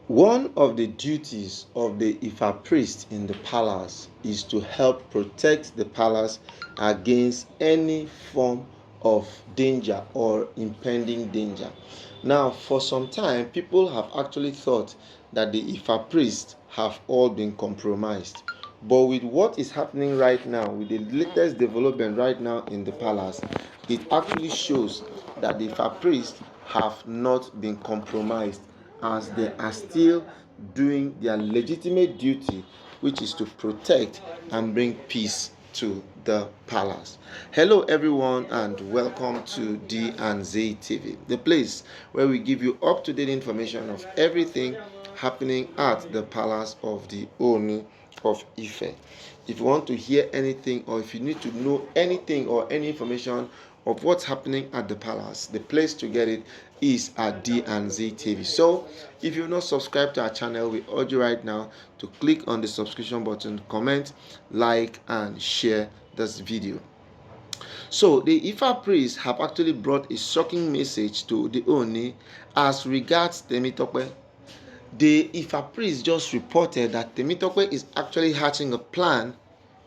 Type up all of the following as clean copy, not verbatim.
One of the duties of the Ifa priest in the palace is to help protect the palace against any form of danger or impending danger. Now, for some time, people have actually thought that the Ifa priests have all been compromised. But with what is happening right now, with the latest development right now in the palace, it actually shows that the Ifa priests have not been compromised, as they are still doing their legitimate duty, which is to protect and bring peace to the palace. Hello everyone and welcome to D and Z TV, the place where we give you up-to-date information of everything happening at the palace of the Oni of Ife. If you want to hear anything, or if you need to know anything or any information of what's happening at the palace, the place to get it is at D and Z TV. So if you've not subscribed to our channel, we urge you right now to click on the subscription button, comment, like and share this video. So the Ifa priests have actually brought a shocking message to the Oni as regards Temitope. The Ifa priest just reported that Temitope is actually hatching a plan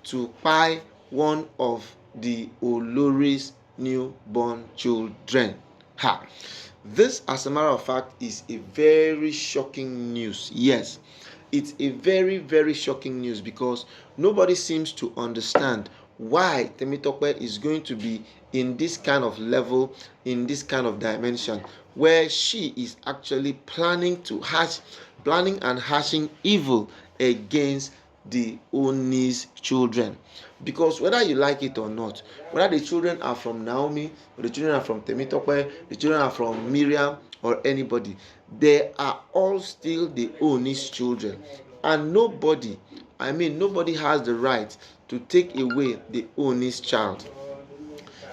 to buy one of the Olori's newborn children. Ha! This, as a matter of fact, is a very shocking news. Yes, it's a very, very shocking news because nobody seems to understand why Temitope is going to be in this kind of level, in this kind of dimension, where she is actually planning and hashing evil against the Oni's children. Because whether you like it or not, whether the children are from Naomi, or the children are from Temitope, the children are from Miriam, or anybody, they are all still the Oni's children. And nobody has the right to take away the Oni's child.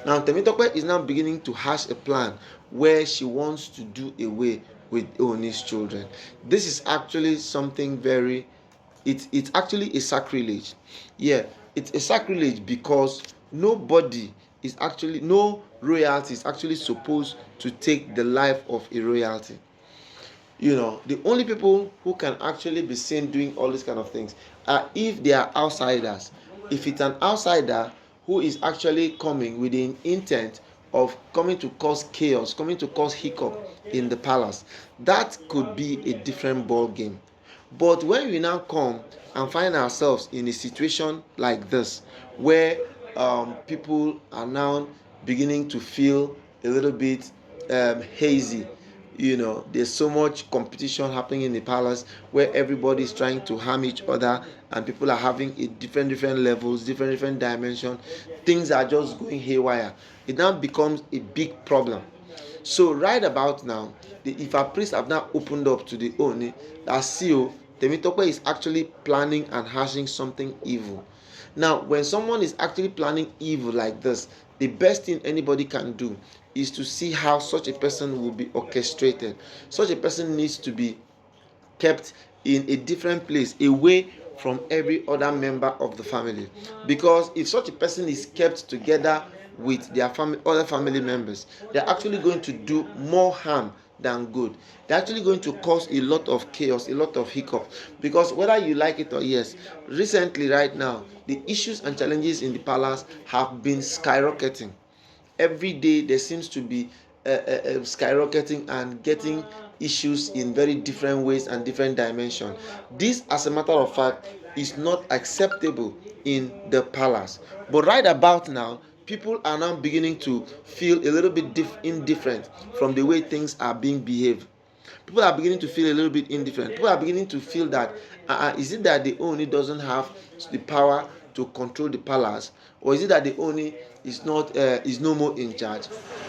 Now, Temitope is now beginning to hash a plan where she wants to do away with Oni's children. This is actually something very, it's actually a sacrilege. Yeah, it's a sacrilege because no royalty is actually supposed to take the life of a royalty. The only people who can actually be seen doing all these kind of things are if they are outsiders. If it's an outsider who is actually coming with the intent of coming to cause chaos, coming to cause hiccup in the palace, that could be a different ball game. But when we now come and find ourselves in a situation like this, where people are now beginning to feel a little bit hazy, there's so much competition happening in the palace where everybody is trying to harm each other, and people are having a different levels, different dimensions. Things are just going haywire. It now becomes a big problem. So right about now, the Ifa priests have now opened up to the Oni that see, Temitope is actually planning and hashing something evil. Now, when someone is actually planning evil like this, the best thing anybody can do is to see how such a person will be orchestrated. Such a person needs to be kept in a different place, away from every other member of the family. Because if such a person is kept together with their other family members, they're actually going to do more harm than good. They're actually going to cause a lot of chaos, a lot of hiccup. Because whether you like it or yes, recently right now, the issues and challenges in the palace have been skyrocketing. Every day there seems to be skyrocketing and getting issues in very different ways and different dimensions. This, as a matter of fact, is not acceptable in the palace. But right about now, people are now beginning to feel a little bit indifferent from the way things are being behaved. People are beginning to feel a little bit indifferent. People are beginning to feel that is it that the Oni doesn't have the power to control the palace, or is it that the Oni is no more in charge?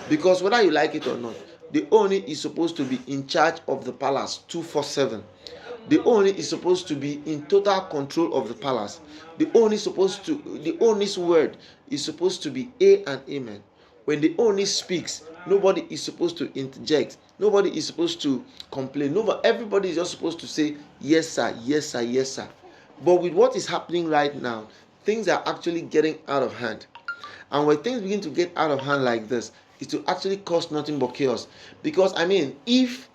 Because whether you like it or not, the Oni is supposed to be in charge of the palace 247. The Oni is supposed to be in total control of the palace. The Oni's word is supposed to be A and amen. When the Oni speaks, nobody is supposed to interject. Nobody is supposed to complain. Everybody is just supposed to say yes sir, yes sir, yes sir. But with what is happening right now, things are actually getting out of hand. And when things begin to get out of hand like this, it will actually cause nothing but chaos. Because if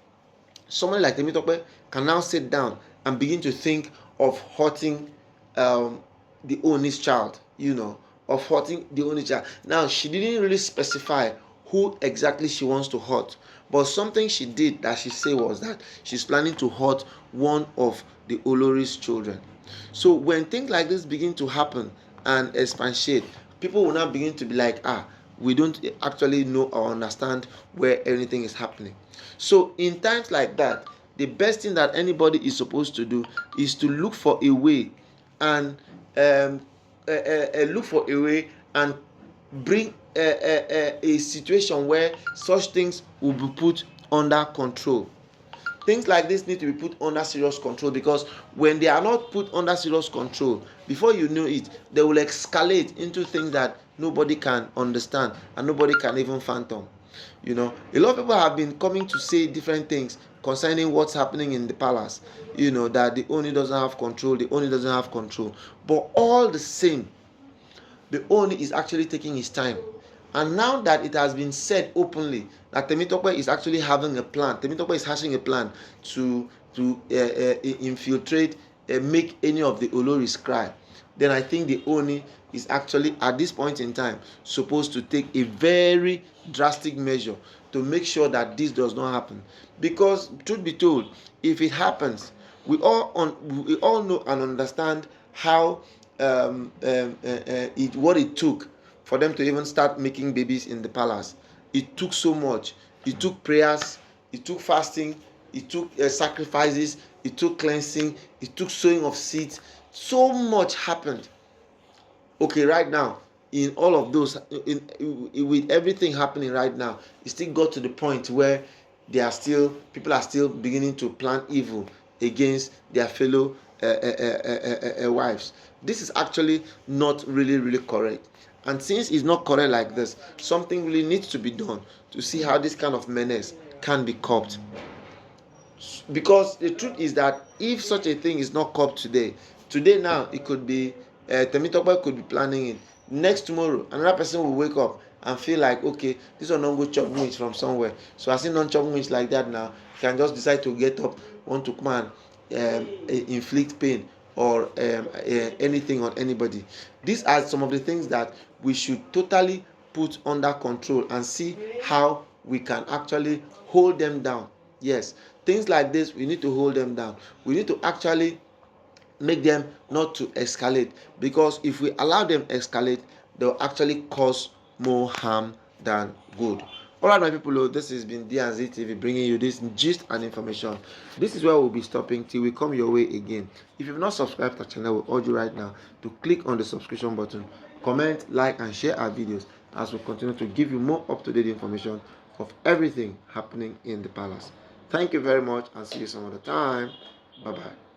somebody like Temitope can now sit down and begin to think of hurting the Oni's child, of hurting the Oni child. Now, she didn't really specify who exactly she wants to hurt, but something she did that she said was that she's planning to hurt one of the Olori's children. So when things like this begin to happen and expatiate, people will now begin to be like, we don't actually know or understand where anything is happening. So in times like that, the best thing that anybody is supposed to do is to look for a way and look for a way and bring a situation where such things will be put under control. Things like this need to be put under serious control, because when they are not put under serious control, before you know it, they will escalate into things that nobody can understand and nobody can even fathom. A lot of people have been coming to say different things concerning what's happening in the palace. That the Oni doesn't have control, but all the same, the Oni is actually taking his time. And now that it has been said openly that Temitope is actually having a plan, Temitope is hatching a plan to infiltrate, make any of the Oloris cry, then I think the Oni is actually at this point in time supposed to take a very drastic measure to make sure that this does not happen. Because truth be told, if it happens, we all know and understand how what it took for them to even start making babies in the palace. It took so much. It took prayers, it took fasting, it took sacrifices, it took cleansing, it took sowing of seeds. So much happened. Okay, right now, in all of those, with everything happening right now, it still got to the point where people are still beginning to plan evil against their fellow wives. This is actually not really correct. And since it's not correct like this, something really needs to be done to see how this kind of menace can be curbed. Because the truth is that if such a thing is not curbed today now it could be Temitope could be planning it. Next tomorrow, another person will wake up and feel like, okay, this one don't go chop wings from somewhere. So as he don't chop wings like that now, he can just decide to get up, want to come and inflict pain or anything on anybody. These are some of the things that we should totally put under control and see how we can actually hold them down. Yes, things like this, we need to hold them down. We need to actually make them not to escalate, because if we allow them escalate, they'll actually cause more harm than good. Alright, my people, this has been D&Z TV bringing you this gist and information. This is where we'll be stopping till we come your way again. If you've not subscribed to our channel, we urge you right now to click on the subscription button, comment, like and share our videos as we continue to give you more up-to-date information of everything happening in the palace. Thank you very much and see you some other time. Bye bye.